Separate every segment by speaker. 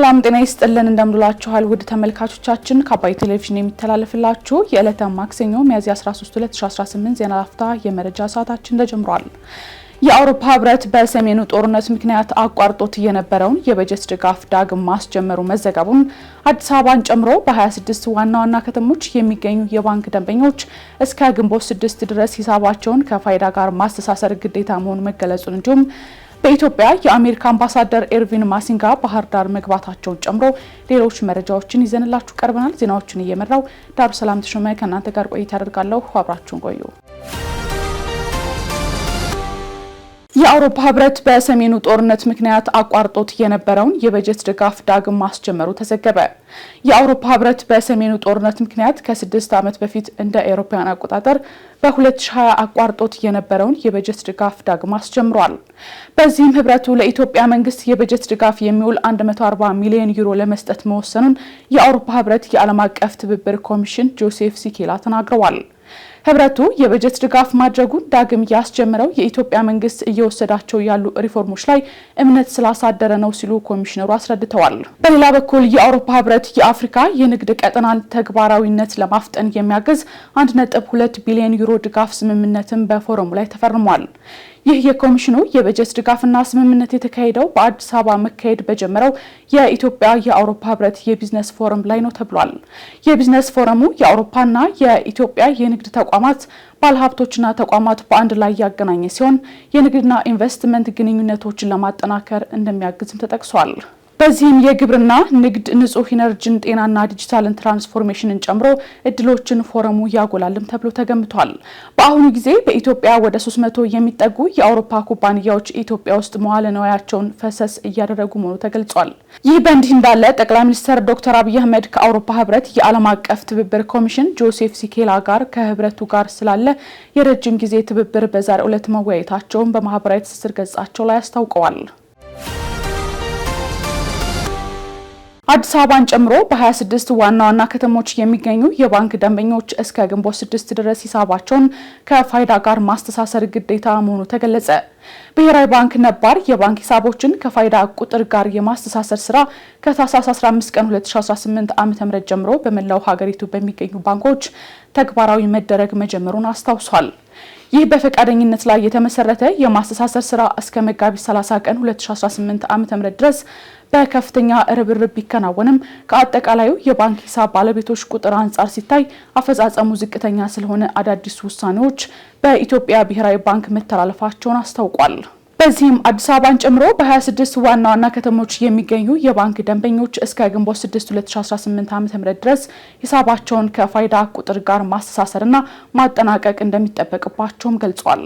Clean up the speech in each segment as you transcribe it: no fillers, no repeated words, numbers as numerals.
Speaker 1: ሰላም ጤና ይስጥልን እንደምንላችኋል ውድ ተመልካቾቻችን ከአባይ ቴሌቪዥን የሚተላለፍላችሁ የዕለተ ማክሰኞ ሚያዝያ 13 2018 ዜና ላፍታ የመረጃ ሰዓታችን ተጀምሯል። የአውሮፓ ህብረት በሰሜኑ ጦርነት ምክንያት አቋርጦት የነበረውን የበጀት ድጋፍ ዳግም ማስጀመሩ መዘገቡን አዲስ አበባን ጨምሮ በ26 ዋና ዋና ከተሞች የሚገኙ የባንክ ደንበኞች እስከ ግንቦት 6 ድረስ ሂሳባቸውን ከፋይዳ ጋር ማስተሳሰር ግዴታ መሆኑ መገለጹን እንዲሁም በኢትዮጵያ የአሜሪካ አምባሳደር ኤርቪን ማሲንጋ ባህር ዳር መግባታቸውን ጨምሮ ሌሎች መረጃዎችን ይዘንላችሁ ቀርበናል። ዜናዎችን እየመራው ዳሩ ሰላም ተሾመ ከእናንተ ጋር ቆይታ አደርጋለሁ። አብራችሁን ቆዩ። የአውሮፓ ህብረት በሰሜኑ ጦርነት ምክንያት አቋርጦት የነበረውን የበጀት ድጋፍ ዳግም ማስጀመሩ ተዘገበ። የአውሮፓ ህብረት በሰሜኑ ጦርነት ምክንያት ከ6 ዓመት በፊት እንደ አውሮፓውያን አቆጣጠር በ2020 አቋርጦት የነበረውን የበጀት ድጋፍ ዳግም አስጀምሯል። በዚህም ህብረቱ ለኢትዮጵያ መንግስት የበጀት ድጋፍ የሚውል 140 ሚሊዮን ዩሮ ለመስጠት መወሰኑን የአውሮፓ ህብረት የዓለም አቀፍ ትብብር ኮሚሽን ጆሴፍ ሲኬላ ተናግረዋል። ህብረቱ የበጀት ድጋፍ ማድረጉን ዳግም ያስጀመረው የኢትዮጵያ መንግስት እየወሰዳቸው ያሉ ሪፎርሞች ላይ እምነት ስላሳደረ ነው ሲሉ ኮሚሽነሩ አስረድተዋል። በሌላ በኩል የአውሮፓ ህብረት የአፍሪካ የንግድ ቀጠናን ተግባራዊነት ለማፍጠን የሚያግዝ 1.2 ቢሊዮን ዩሮ ድጋፍ ስምምነትን በፎረሙ ላይ ተፈርሟል። ይህ የኮሚሽኑ የበጀት ድጋፍና ስምምነት የተካሄደው በአዲስ አበባ መካሄድ በጀመረው የኢትዮጵያ የአውሮፓ ህብረት የቢዝነስ ፎረም ላይ ነው ተብሏል። የቢዝነስ ፎረሙ የአውሮፓና የኢትዮጵያ የንግድ ተቋማት ባለሀብቶችና ተቋማት በአንድ ላይ ያገናኘ ሲሆን የንግድና ኢንቨስትመንት ግንኙነቶችን ለማጠናከር እንደሚያግዝም ተጠቅሷል። በዚህም የግብርና ንግድ፣ ንጹህ ኢነርጂን፣ ጤናና ዲጂታልን ትራንስፎርሜሽንን ጨምሮ እድሎችን ፎረሙ ያጎላልም ተብሎ ተገምቷል። በአሁኑ ጊዜ በኢትዮጵያ ወደ 300 የሚጠጉ የአውሮፓ ኩባንያዎች ኢትዮጵያ ውስጥ መዋለ ንዋያቸውን ፈሰስ እያደረጉ መሆኑ ተገልጿል። ይህ በእንዲህ እንዳለ ጠቅላይ ሚኒስትር ዶክተር አብይ አህመድ ከአውሮፓ ህብረት የዓለም አቀፍ ትብብር ኮሚሽን ጆሴፍ ሲኬላ ጋር ከህብረቱ ጋር ስላለ የረጅም ጊዜ ትብብር በዛሬው ዕለት መወያየታቸውን በማህበራዊ ትስስር ገጻቸው ላይ አስታውቀዋል። አዲስ አበባን ጨምሮ በ26 ዋና ዋና ከተሞች የሚገኙ የባንክ ደንበኞች እስከ ግንቦት 6 ድረስ ሂሳባቸውን ከፋይዳ ጋር ማስተሳሰር ግዴታ መሆኑ ተገለጸ። ብሔራዊ ባንክ ነባር የባንክ ሂሳቦችን ከፋይዳ ቁጥር ጋር የማስተሳሰር ስራ ከታህሳስ 15 ቀን 2018 ዓ.ም ጀምሮ በመላው ሀገሪቱ በሚገኙ ባንኮች ተግባራዊ መደረግ መጀመሩን አስታውሷል። ይህ በፈቃደኝነት ላይ የተመሰረተ የማስተሳሰር ስራ እስከ መጋቢት 30 ቀን 2018 ዓ.ም ድረስ በከፍተኛ ርብርብ ቢከናወንም ከአጠቃላዩ የባንክ ሂሳብ ባለቤቶች ቁጥር አንጻር ሲታይ አፈጻጸሙ ዝቅተኛ ስለሆነ አዳዲስ ውሳኔዎች በኢትዮጵያ ብሔራዊ ባንክ መተላለፋቸውን አስታውቋል። በዚህም አዲስ አበባን ጨምሮ በ26 ዋና ዋና ከተሞች የሚገኙ የባንክ ደንበኞች እስከ ግንቦት 6 2018 ዓ.ም ድረስ ሂሳባቸውን ከፋይዳ ቁጥር ጋር ማስተሳሰርና ማጠናቀቅ እንደሚጠበቅባቸውም ገልጿል።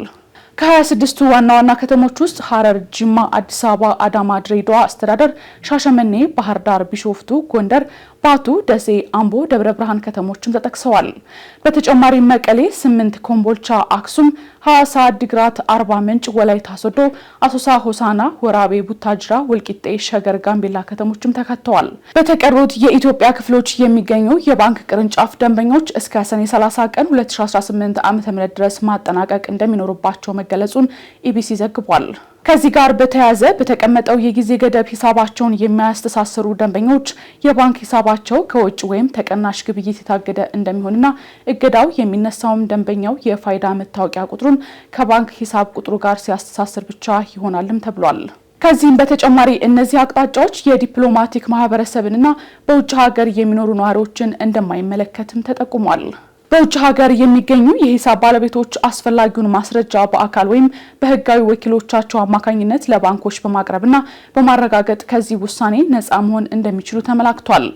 Speaker 1: ከ26ቱ ዋና ዋና ከተሞች ውስጥ ሐረር፣ ጅማ፣ አዲስ አበባ፣ አዳማ፣ ድሬዳዋ አስተዳደር፣ ሻሸመኔ፣ ባህር ዳር፣ ቢሾፍቱ፣ ጎንደር፣ ባቱ፣ ደሴ፣ አምቦ፣ ደብረ ብርሃን ከተሞችም ተጠቅሰዋል። በተጨማሪም መቀሌ፣ 8፣ ኮምቦልቻ፣ አክሱም፣ ሐዋሳ፣ ዲግራት፣ አርባ ምንጭ፣ ወላይታ ሶዶ፣ አሶሳ፣ ሆሳና፣ ወራቤ፣ ቡታጅራ፣ ወልቂጤ፣ ሸገር፣ ጋምቤላ ከተሞችም ተካተዋል። በተቀሩት የኢትዮጵያ ክፍሎች የሚገኙ የባንክ ቅርንጫፍ ደንበኞች እስከ ሰኔ 30 ቀን 2018 ዓ.ም ድረስ ማጠናቀቅ እንደሚኖርባቸው መገለጹን ኢቢሲ ዘግቧል። ከዚህ ጋር በተያያዘ በተቀመጠው የጊዜ ገደብ ሂሳባቸውን የሚያስተሳስሩ ደንበኞች የባንክ ሂሳባቸው ከውጭ ወይም ተቀናሽ ግብይት የታገደ እንደሚሆንና እገዳው የሚነሳውም ደንበኛው የፋይዳ መታወቂያ ቁጥሩን ከባንክ ሂሳብ ቁጥሩ ጋር ሲያስተሳስር ብቻ ይሆናልም ተብሏል። ከዚህም በተጨማሪ እነዚህ አቅጣጫዎች የዲፕሎማቲክ ማህበረሰብንና በውጭ ሀገር የሚኖሩ ነዋሪዎችን እንደማይመለከትም ተጠቁሟል። በውጭ ሀገር የሚገኙ የሂሳብ ባለቤቶች አስፈላጊውን ማስረጃ በአካል ወይም በህጋዊ ወኪሎቻቸው አማካኝነት ለባንኮች በማቅረብና በማረጋገጥ ከዚህ ውሳኔ ነፃ መሆን እንደሚችሉ ተመላክቷል።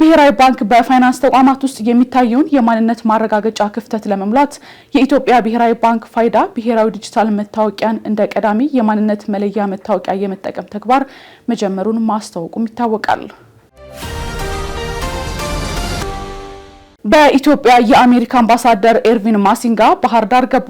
Speaker 1: ብሔራዊ ባንክ በፋይናንስ ተቋማት ውስጥ የሚታየውን የማንነት ማረጋገጫ ክፍተት ለመሙላት የኢትዮጵያ ብሔራዊ ባንክ ፋይዳ ብሔራዊ ዲጂታል መታወቂያን እንደ ቀዳሚ የማንነት መለያ መታወቂያ የመጠቀም ተግባር መጀመሩን ማስታወቁም ይታወቃል። በኢትዮጵያ የአሜሪካ አምባሳደር ኤርቪን ማሲንጋ ባህር ዳር ገቡ።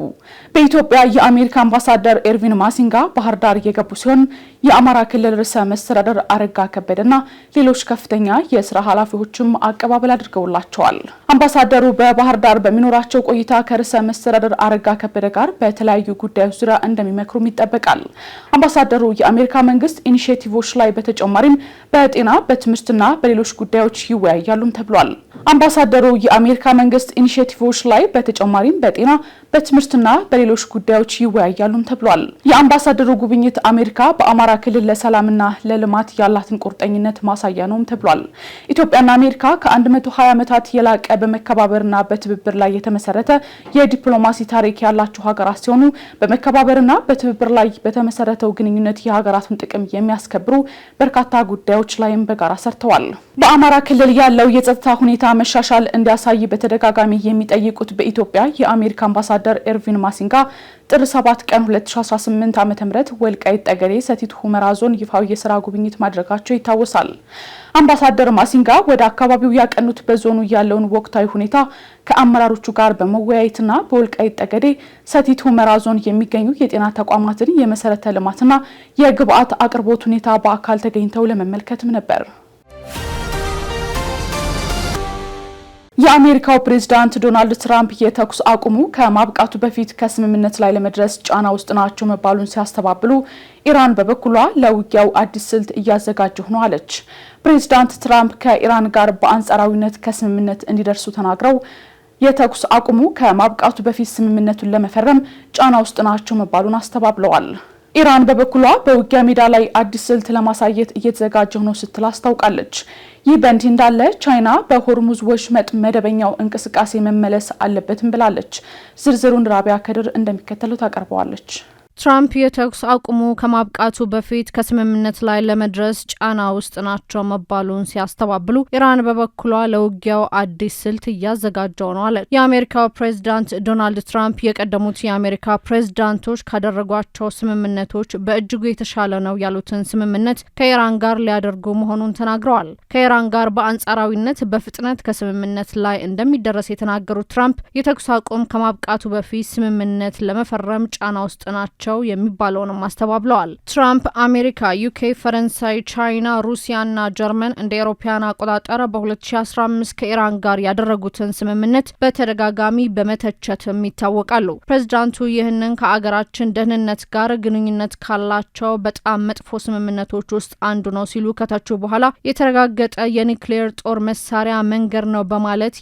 Speaker 1: በኢትዮጵያ የአሜሪካ አምባሳደር ኤርቪን ማሲንጋ ባህር ዳር የገቡ ሲሆን የአማራ ክልል ርዕሰ መስተዳድር አረጋ ከበደና ሌሎች ከፍተኛ የስራ ኃላፊዎችም አቀባበል አድርገውላቸዋል። አምባሳደሩ በባህር ዳር በሚኖራቸው ቆይታ ከርዕሰ መስተዳድር አረጋ ከበደ ጋር በተለያዩ ጉዳዮች ዙሪያ እንደሚመክሩም ይጠበቃል። አምባሳደሩ የአሜሪካ መንግስት ኢኒሼቲቮች ላይ በተጨማሪም በጤና በትምህርትና በሌሎች ጉዳዮች ይወያያሉም ተብሏል። አምባሳደሩ የአሜሪካ መንግስት ኢኒሼቲቮች ላይ በተጨማሪም በጤና በትምህርትና በሌሎች ጉዳዮች ይወያያሉም ተብሏል። የአምባሳደሩ ጉብኝት አሜሪካ በአማራ ክልል ለሰላምና ለልማት ያላትን ቁርጠኝነት ማሳያ ነውም ተብሏል። ኢትዮጵያና አሜሪካ ከ120 ዓመታት የላቀ በመከባበርና በትብብር ላይ የተመሰረተ የዲፕሎማሲ ታሪክ ያላቸው ሀገራት ሲሆኑ በመከባበርና በትብብር ላይ በተመሰረተው ግንኙነት የሀገራቱን ጥቅም የሚያስከብሩ በርካታ ጉዳዮች ላይም በጋራ ሰርተዋል። በአማራ ክልል ያለው የጸጥታ ሁኔታ መሻሻል እንዲያሳይ በተደጋጋሚ የሚጠይቁት በኢትዮጵያ የአሜሪካ አምባሳደር ኤርቪን ማሲንጋ ጥር 7 ቀን 2018 ዓ.ም ወልቃይት ጠገዴ ሰቲት ሁመራ ዞን ይፋዊ የሥራ ጉብኝት ማድረጋቸው ይታወሳል። አምባሳደር ማሲንጋ ወደ አካባቢው ያቀኑት በዞኑ ያለውን ወቅታዊ ሁኔታ ከአመራሮቹ ጋር በመወያየትና በወልቃይት ጠገዴ ሰቲት ሁመራ ዞን የሚገኙ የጤና ተቋማትን የመሰረተ ልማትና የግብአት አቅርቦት ሁኔታ በአካል ተገኝተው ለመመልከትም ነበር። የአሜሪካው ፕሬዝዳንት ዶናልድ ትራምፕ የተኩስ አቁሙ ከማብቃቱ በፊት ከስምምነት ላይ ለመድረስ ጫና ውስጥ ናቸው መባሉን ሲያስተባብሉ፣ ኢራን በበኩሏ ለውጊያው አዲስ ስልት እያዘጋጀሁ ነው አለች። ፕሬዝዳንት ትራምፕ ከኢራን ጋር በአንጻራዊነት ከስምምነት እንዲደርሱ ተናግረው የተኩስ አቁሙ ከማብቃቱ በፊት ስምምነቱን ለመፈረም ጫና ውስጥ ናቸው መባሉን አስተባብለዋል። ኢራን በበኩሏ በውጊያ ሜዳ ላይ አዲስ ስልት ለማሳየት እየተዘጋጀሁ ነው ስትል አስታውቃለች። ይህ በእንዲህ እንዳለ ቻይና በሆርሙዝ ወሽመጥ መደበኛው እንቅስቃሴ መመለስ አለበትም ብላለች። ዝርዝሩን ራቢያ ከድር እንደሚከተለው ታቀርበዋለች።
Speaker 2: ትራምፕ የተኩስ አቁሙ ከማብቃቱ በፊት ከስምምነት ላይ ለመድረስ ጫና ውስጥ ናቸው መባሉን ሲያስተባብሉ፣ ኢራን በበኩሏ ለውጊያው አዲስ ስልት እያዘጋጀው ነው አለች። የአሜሪካው ፕሬዝዳንት ዶናልድ ትራምፕ የቀደሙት የአሜሪካ ፕሬዝዳንቶች ካደረጓቸው ስምምነቶች በእጅጉ የተሻለ ነው ያሉትን ስምምነት ከኢራን ጋር ሊያደርጉ መሆኑን ተናግረዋል። ከኢራን ጋር በአንጻራዊነት በፍጥነት ከስምምነት ላይ እንደሚደረስ የተናገሩት ትራምፕ የተኩስ አቁም ከማብቃቱ በፊት ስምምነት ለመፈረም ጫና ውስጥ ናቸው የሚባለውንም አስተባብለዋል። ትራምፕ አሜሪካ፣ ዩኬ፣ ፈረንሳይ፣ ቻይና፣ ሩሲያና ጀርመን እንደ አውሮፓውያን አቆጣጠር በ2015 ከኢራን ጋር ያደረጉትን ስምምነት በተደጋጋሚ በመተቸትም ይታወቃሉ። ፕሬዝዳንቱ ይህንን ከአገራችን ደህንነት ጋር ግንኙነት ካላቸው በጣም መጥፎ ስምምነቶች ውስጥ አንዱ ነው ሲሉ ከተቹ በኋላ የተረጋገጠ የኒውክሌር ጦር መሳሪያ መንገድ ነው በማለት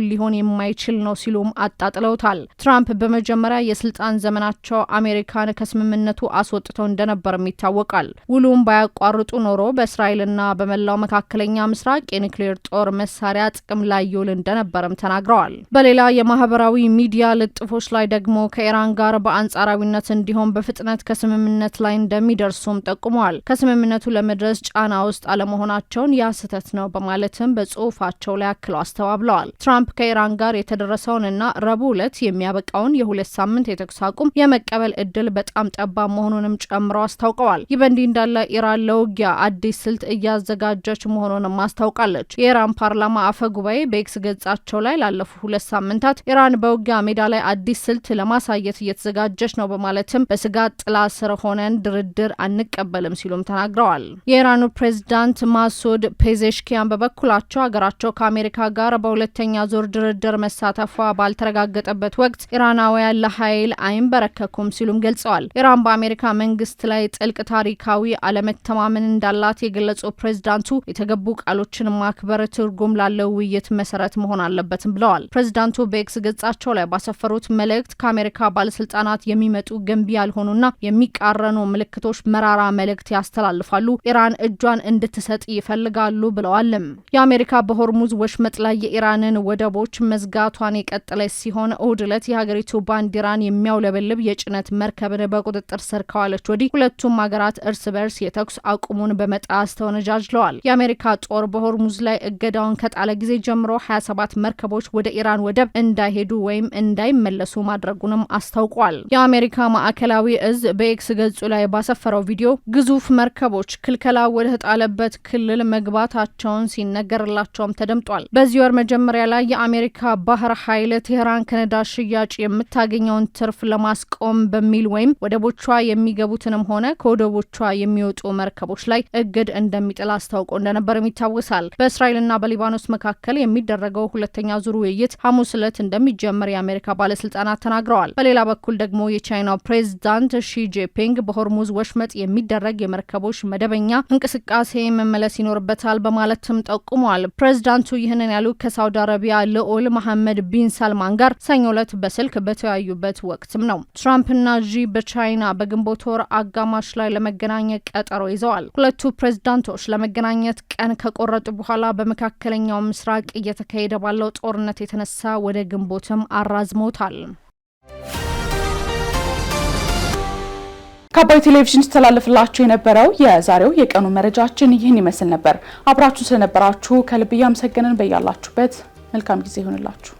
Speaker 2: ሊሆን የማይችል ነው ሲሉም አጣጥለውታል። ትራምፕ በመጀመሪያ የስልጣን ዘመናቸው አሜሪካን ከስምምነቱ አስወጥተው እንደነበርም ይታወቃል። ውሉም ባያቋርጡ ኖሮ በእስራኤልና በመላው መካከለኛ ምስራቅ የኒውክሌር ጦር መሳሪያ ጥቅም ላይ ይውል እንደነበርም ተናግረዋል። በሌላ የማህበራዊ ሚዲያ ልጥፎች ላይ ደግሞ ከኢራን ጋር በአንጻራዊነት እንዲሆን በፍጥነት ከስምምነት ላይ እንደሚደርሱም ጠቁመዋል። ከስምምነቱ ለመድረስ ጫና ውስጥ አለመሆናቸውን ያ ስህተት ነው በማለትም በጽሁፋቸው ላይ አክለው አስተባብለዋል። ትራምፕ ከኢራን ጋር የተደረሰውንና ረቡዕ ዕለት የሚያበቃውን የ2 ሳምንት የተኩስ አቁም የመቀበል እድል በጣም ጠባብ መሆኑንም ጨምረው አስታውቀዋል። ይህ በእንዲህ እንዳለ ኢራን ለውጊያ አዲስ ስልት እያዘጋጀች መሆኑንም አስታውቃለች። የኢራን ፓርላማ አፈ ጉባኤ በኤክስ ገጻቸው ላይ ላለፉ 2 ሳምንታት ኢራን በውጊያ ሜዳ ላይ አዲስ ስልት ለማሳየት እየተዘጋጀች ነው በማለትም በስጋት ጥላ ስር ሆነን ድርድር አንቀበልም ሲሉም ተናግረዋል። የኢራኑ ፕሬዝዳንት ማሱድ ፔዜሽኪያን በበኩላቸው ሀገራቸው ከአሜሪካ ጋር በሁለተኛ ዙር ድርድር መሳተፏ ባልተረጋገጠበት ወቅት ኢራናውያን ለኃይል አይንበረከኩም ሲሉም ገልጸዋል። ኢራን በአሜሪካ መንግስት ላይ ጥልቅ ታሪካዊ አለመተማመን እንዳላት የገለጹ ፕሬዝዳንቱ የተገቡ ቃሎችን ማክበር ትርጉም ላለው ውይይት መሰረት መሆን አለበትም ብለዋል። ፕሬዝዳንቱ በኤክስ ገጻቸው ላይ ባሰፈሩት መልእክት ከአሜሪካ ባለስልጣናት የሚመጡ ገንቢ ያልሆኑና የሚቃረኑ ምልክቶች መራራ መልእክት ያስተላልፋሉ፣ ኢራን እጇን እንድትሰጥ ይፈልጋሉ ብለዋልም። የአሜሪካ በሆርሙዝ ወሽመጥ ላይ የኢራንን ወደቦች መዝጋቷን የቀጠለች ሲሆን እሁድ ዕለት የሀገሪቱ ባንዲራን የሚያውለበልብ የጭነት መርከብ መርከብን በቁጥጥር ስር ካዋለች ወዲህ ሁለቱም ሀገራት እርስ በርስ የተኩስ አቁሙን በመጣስ ተወነጃጅለዋል። የአሜሪካ ጦር በሆርሙዝ ላይ እገዳውን ከጣለ ጊዜ ጀምሮ 27 መርከቦች ወደ ኢራን ወደብ እንዳይሄዱ ወይም እንዳይመለሱ ማድረጉንም አስታውቋል። የአሜሪካ ማዕከላዊ እዝ በኤክስ ገጹ ላይ ባሰፈረው ቪዲዮ ግዙፍ መርከቦች ክልከላ ወደ ተጣለበት ክልል መግባታቸውን ሲነገርላቸውም ተደምጧል። በዚህ ወር መጀመሪያ ላይ የአሜሪካ ባህር ኃይል ቴህራን ከነዳጅ ሽያጭ የምታገኘውን ትርፍ ለማስቆም በሚል ወይም ወደቦቿ የሚገቡትንም ሆነ ከወደቦቿ የሚወጡ መርከቦች ላይ እግድ እንደሚጥል አስታውቆ እንደነበርም ይታወሳል። በእስራኤልና በሊባኖስ መካከል የሚደረገው ሁለተኛ ዙር ውይይት ሐሙስ ዕለት እንደሚጀምር የአሜሪካ ባለስልጣናት ተናግረዋል። በሌላ በኩል ደግሞ የቻይናው ፕሬዝዳንት ሺ ጂንፒንግ በሆርሙዝ ወሽመጥ የሚደረግ የመርከቦች መደበኛ እንቅስቃሴ መመለስ ይኖርበታል በማለትም ጠቁመዋል። ፕሬዝዳንቱ ይህንን ያሉ ከሳውዲ አረቢያ ልዑል መሐመድ ቢን ሰልማን ጋር ሰኞ ዕለት በስልክ በተወያዩበት ወቅትም ነው። ትራምፕና ዢ በቻይና በግንቦት ወር አጋማሽ ላይ ለመገናኘት ቀጠሮ ይዘዋል። ሁለቱ ፕሬዝዳንቶች ለመገናኘት ቀን ከቆረጡ በኋላ በመካከለኛው ምስራቅ እየተካሄደ ባለው ጦርነት የተነሳ ወደ ግንቦትም አራዝመውታል።
Speaker 1: ከአባይ ቴሌቪዥን ተላለፍላችሁ የነበረው የዛሬው የቀኑ መረጃችን ይህን ይመስል ነበር። አብራችሁ ስለነበራችሁ ከልብ እያመሰገንን በያላችሁበት መልካም ጊዜ ይሁንላችሁ።